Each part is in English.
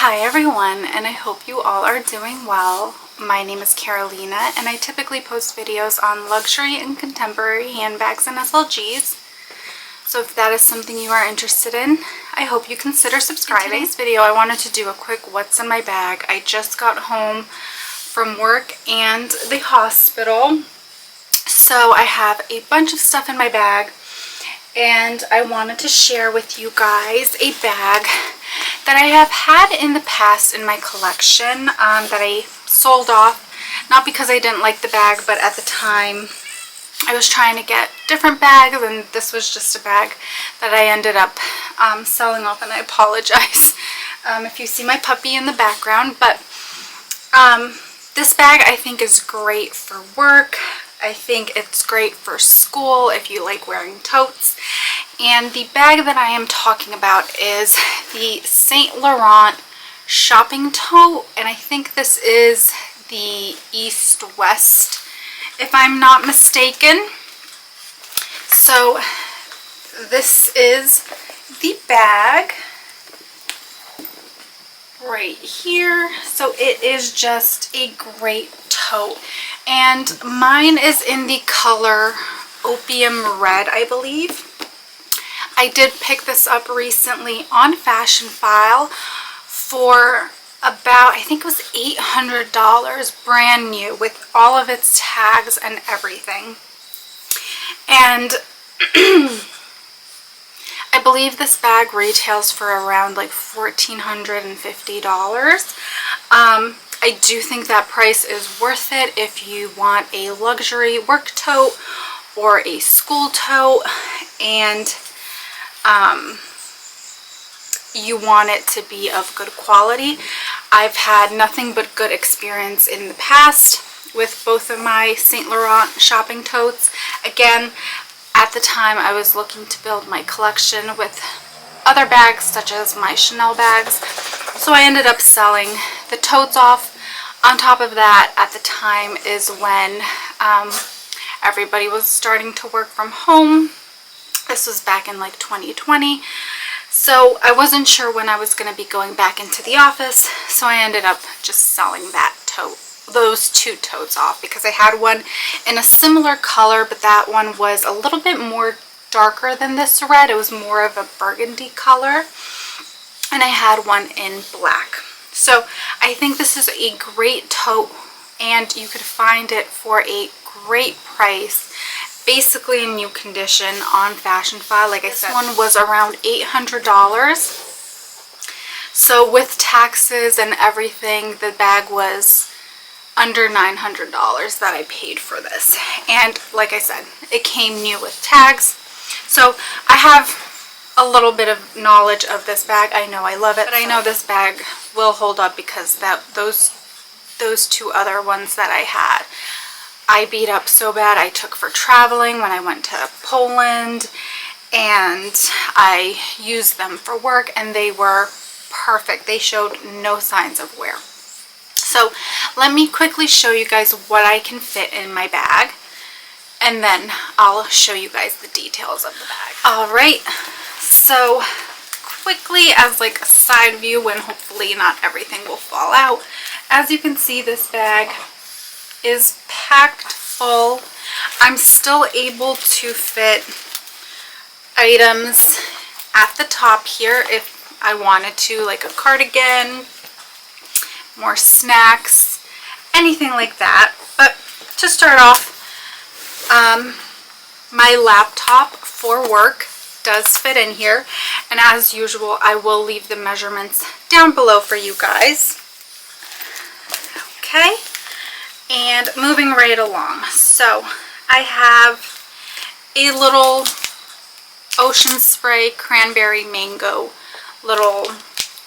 Hi everyone, and I hope you all are doing well. My name is Karolina, and I typically post videos on luxury and contemporary handbags and SLGs. So if that is something you are interested in, I hope you consider subscribing. In today's video, I wanted to do a quick what's in my bag. I just got home from work and the hospital, so I have a bunch of stuff in my bag, and I wanted to share with you guys a bag that I have had in the past in my collection that I sold off, not because I didn't like the bag, but at the time I was trying to get different bags, and this was just a bag that I ended up selling off, and I apologize if you see my puppy in the background. But this bag I think is great for work. I think it's great for school if you like wearing totes. And the bag that I am talking about is the Saint Laurent Shopping Tote, and I think this is the East-West, if I'm not mistaken. So this is the bag right here. So it is just a great tote, and mine is in the color Opium Red, I believe. I did pick this up recently on Fashion File for about, I think it was $800 brand new with all of its tags and everything. And I believe this bag retails for around like $1,450. I do think that price is worth it if you want a luxury work tote or a school tote, and you want it to be of good quality. I've had nothing but good experience in the past with both of my Saint Laurent shopping totes. Again, at the time I was looking to build my collection with other bags such as my Chanel bags, so I ended up selling the totes off. On top of that, at the time is when everybody was starting to work from home. This was back in like 2020. So I wasn't sure when I was going to be going back into the office, so I ended up just selling that tote, those two totes off, because I had one in a similar color, but that one was a little bit more darker than this red. It was more of a burgundy color, and I had one in black. So I think this is a great tote, and you could find it for a great price, basically in new condition on Fashion File. Like I said, this one was around $800. So with taxes and everything, the bag was under $900 that I paid for this. And like I said, it came new with tags. So I have a little bit of knowledge of this bag. I know I love it, but I know this bag will hold up because those two other ones that I had, I beat up so bad. I took for traveling when I went to Poland, and I used them for work, and they were perfect. They showed no signs of wear. So let me quickly show you guys what I can fit in my bag, and then I'll show you guys the details of the bag. All right, so quickly, as like a side view, when hopefully not everything will fall out, as you can see, this bag is packed full. I'm still able to fit items at the top here if I wanted to, like a cardigan, more snacks, anything like that. But to start off, my laptop for work does fit in here, and as usual I will leave the measurements down below for you guys. Okay, and moving right along, so I have a little Ocean Spray cranberry mango little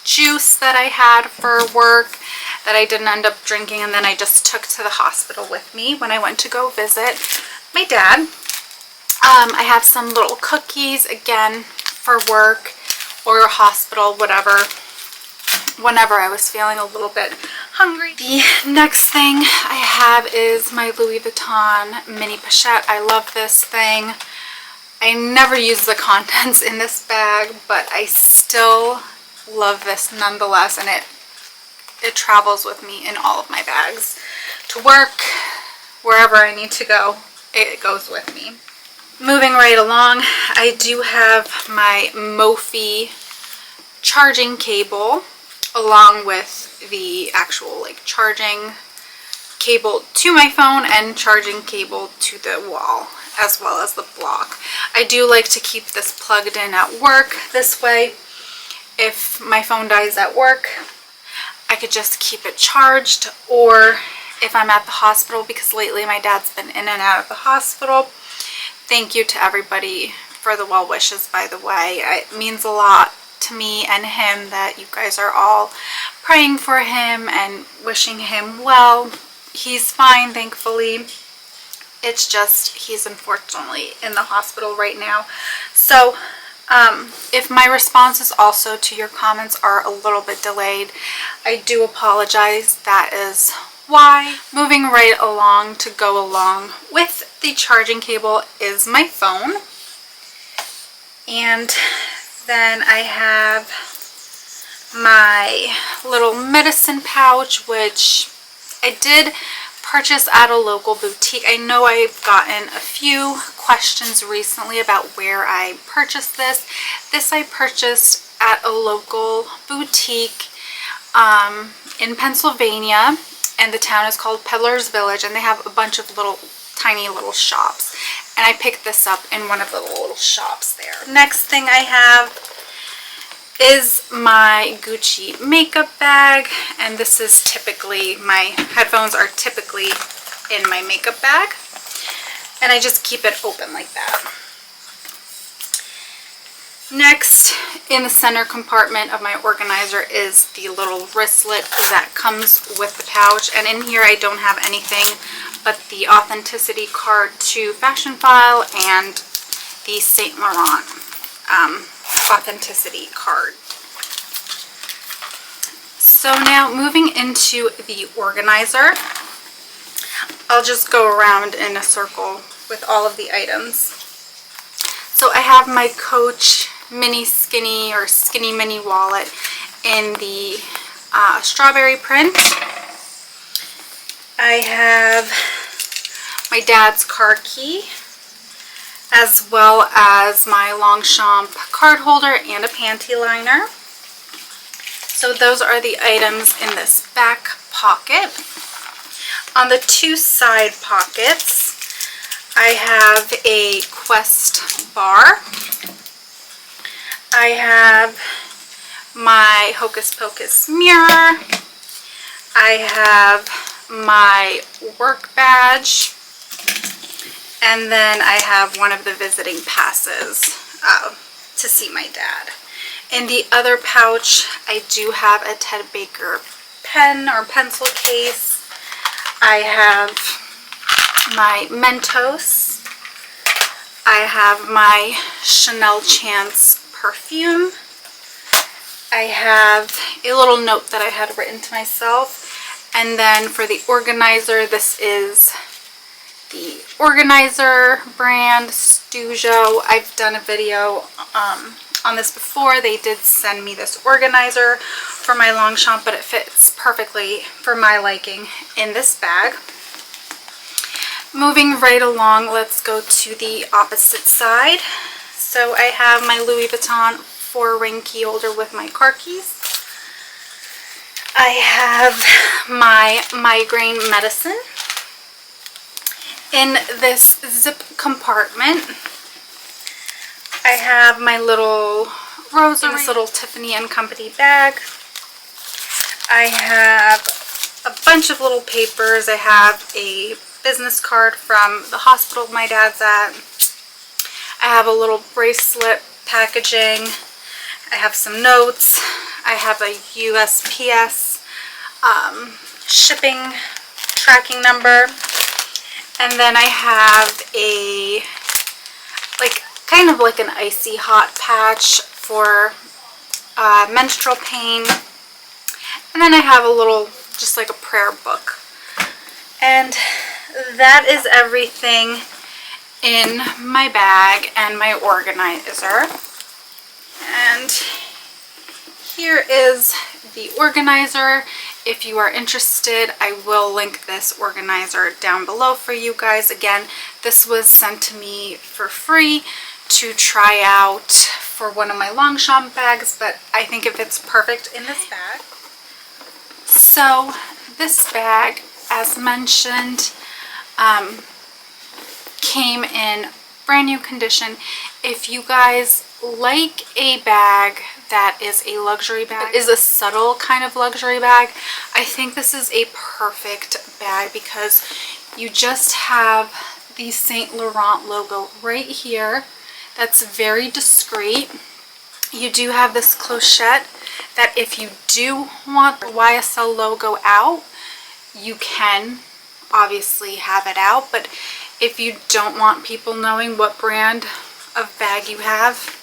juice that I had for work that I didn't end up drinking, and then I just took to the hospital with me when I went to go visit my dad. I have some little cookies, again, for work or hospital, whatever, whenever I was feeling a little bit hungry. The next thing I have is my Louis Vuitton mini pochette. I love this thing. I never use the contents in this bag, but I still love this nonetheless, and it it travels with me in all of my bags. To work, wherever I need to go, it goes with me. Moving right along, I do have my Mophie charging cable along with the actual like charging cable to my phone and charging cable to the wall, as well as the block. I do like to keep this plugged in at work. This way, if my phone dies at work, I could just keep it charged, or if I'm at the hospital, because lately my dad's been in and out of the hospital. Thank you to everybody for the well wishes, by the way. It means a lot to me and him that you guys are all praying for him and wishing him well. He's fine, thankfully. It's just he's unfortunately in the hospital right now. So if my responses also to your comments are a little bit delayed, I do apologize. That is why. Moving right along, to go along with the charging cable is my phone. And then I have my little medicine pouch, which I did purchase at a local boutique. I know I've gotten a few questions recently about where I purchased this. This I purchased at a local boutique in Pennsylvania, and the town is called Peddler's Village, and they have a bunch of tiny little shops, and I picked this up in one of the little shops there. Next thing I have is my Gucci makeup bag, and this is typically, my headphones are typically in my makeup bag, and I just keep it open like that. Next, in the center compartment of my organizer is the little wristlet that comes with the pouch, and in here I don't have anything but the authenticity card to Fashion File and the Saint Laurent authenticity card. So now moving into the organizer, I'll just go around in a circle with all of the items. So I have my Coach mini skinny or skinny mini wallet in the strawberry print. I have my dad's car key, as well as my Longchamp card holder and a panty liner. So those are the items in this back pocket. On the two side pockets, I have a Quest bar. I have my Hocus Pocus mirror. I have my work badge. And then I have one of the visiting passes to see my dad. In the other pouch, I do have a Ted Baker pen or pencil case. I have my Mentos. I have my Chanel Chance perfume. I have a little note that I had written to myself. And then for the organizer, this is the organizer brand Studio. I've done a video on this before. They did send me this organizer for my Longchamp, but it fits perfectly for my liking in this bag. Moving right along, let's go to the opposite side. So I have my Louis Vuitton 4-ring key holder with my car keys. I have my migraine medicine. In this zip compartment, I have my little rosary, this little Tiffany & Company bag. I have a bunch of little papers. I have a business card from the hospital my dad's at. I have a little bracelet packaging. I have some notes. I have a USPS shipping tracking number. And then I have a, kind of like an icy hot patch for menstrual pain. And then I have a little, just like a prayer book. And that is everything in my bag and my organizer. And here is the organizer. If you are interested, I will link this organizer down below for you guys. Again, this was sent to me for free to try out for one of my Longchamp bags, but I think it fits perfect in this bag. So this bag, as mentioned, came in brand new condition. If you guys like a bag that is a luxury bag, is a subtle kind of luxury bag, I think this is a perfect bag because you just have the Saint Laurent logo right here. That's very discreet. You do have this clochette that if you do want the YSL logo out, you can obviously have it out, but if you don't want people knowing what brand of bag you have,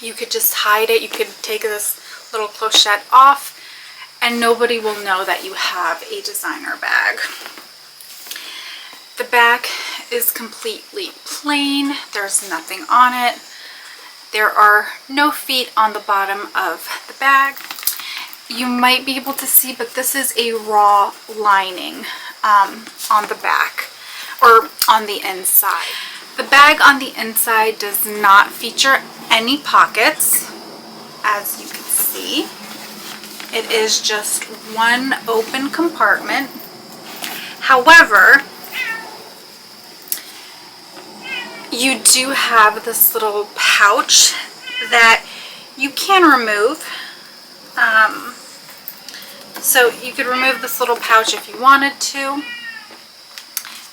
you could just hide it. You could take this little clochette off and nobody will know that you have a designer bag. The back is completely plain. There's nothing on it. There are no feet on the bottom of the bag. You might be able to see, but this is a raw lining on the back or on the inside. The bag on the inside does not feature any pockets, as you can see. It is just one open compartment. However, you do have this little pouch that you can remove. So you could remove this little pouch if you wanted to,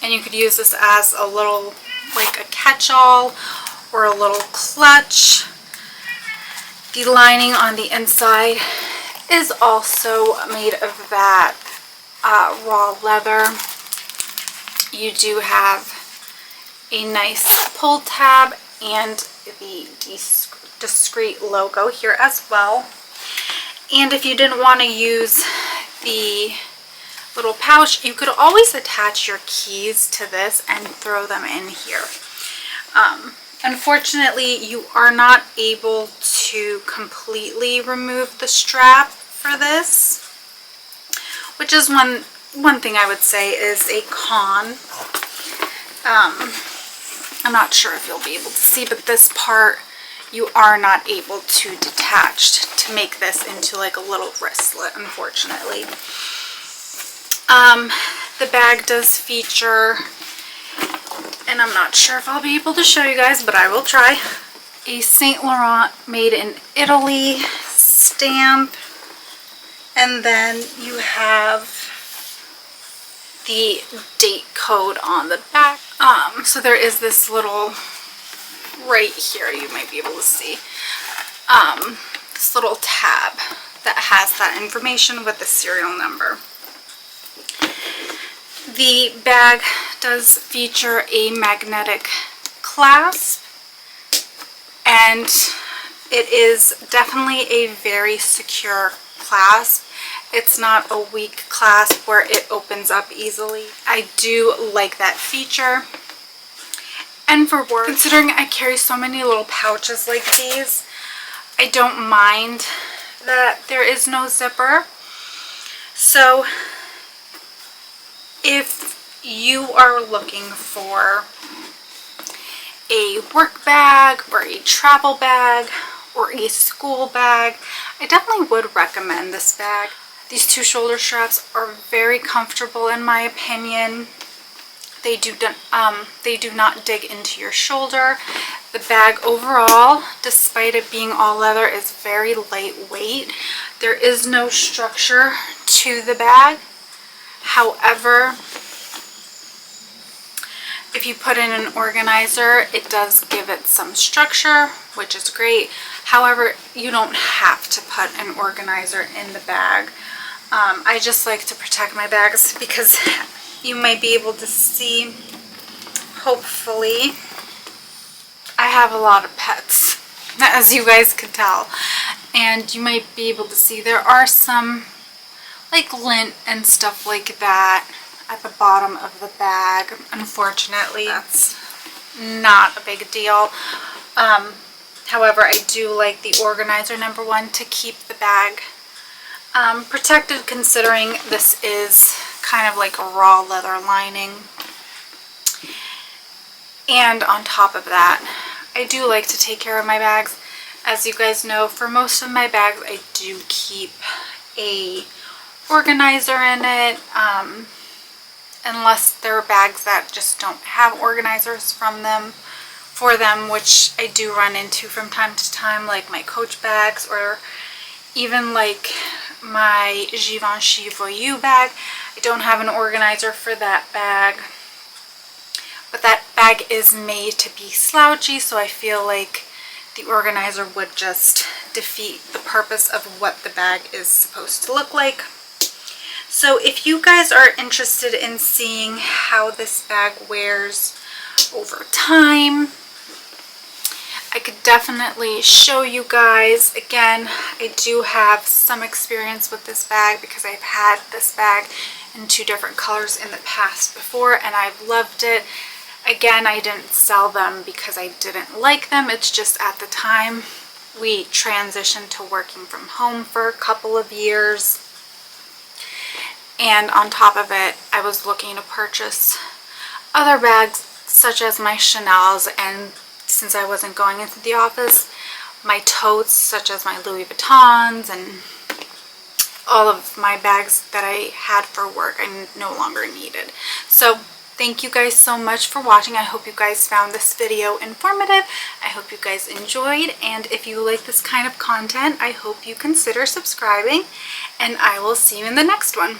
and you could use this as a little, like a catch-all or a little clutch. The lining on the inside is also made of that raw leather. You do have a nice pull tab and the discreet logo here as well. And if you didn't want to use the little pouch, you could always attach your keys to this and throw them in here. Unfortunately, you are not able to completely remove the strap for this, which is one thing I would say is a con. I'm not sure if you'll be able to see, but this part you are not able to detach to make this into like a little wristlet, unfortunately. The bag does feature, and I'm not sure if I'll be able to show you guys, but I will try, a Saint Laurent made in Italy stamp, and then you have the date code on the back. So there is this little, right here you might be able to see, this little tab that has that information with the serial number. The bag does feature a magnetic clasp, and it is definitely a very secure clasp. It's not a weak clasp where it opens up easily. I do like that feature. And for work, considering I carry so many little pouches like these, I don't mind that there is no zipper. So if you are looking for a work bag or a travel bag or a school bag, I definitely would recommend this bag. These two shoulder straps are very comfortable in my opinion. They do not dig into your shoulder. The bag overall, despite it being all leather, is very lightweight. There is no structure to the bag. However, if you put in an organizer, it does give it some structure, which is great. However, you don't have to put an organizer in the bag. I just like to protect my bags because you might be able to see, hopefully, I have a lot of pets, as you guys could tell, and you might be able to see there are some like lint and stuff like that at the bottom of the bag. Unfortunately, that's not a big deal. However, I do like the organizer, number one, to keep the bag Protected considering this is kind of like a raw leather lining. And on top of that, I do like to take care of my bags. As you guys know, for most of my bags, I do keep a organizer in it, unless there are bags that just don't have organizers for them, which I do run into from time to time, like my Coach bags, or even like my Givenchy Voyou bag. I don't have an organizer for that bag, but that bag is made to be slouchy, so I feel like the organizer would just defeat the purpose of what the bag is supposed to look like. So if you guys are interested in seeing how this bag wears over time, I could definitely show you guys. Again, I do have some experience with this bag because I've had this bag in 2 different colors in the past before, and I've loved it. Again, I didn't sell them because I didn't like them. It's just at the time we transitioned to working from home for a couple of years. And on top of it, I was looking to purchase other bags such as my Chanel's, and since I wasn't going into the office, my totes such as my Louis Vuittons and all of my bags that I had for work I no longer needed. So thank you guys so much for watching. I hope you guys found this video informative. I hope you guys enjoyed, and if you like this kind of content, I hope you consider subscribing, and I will see you in the next one.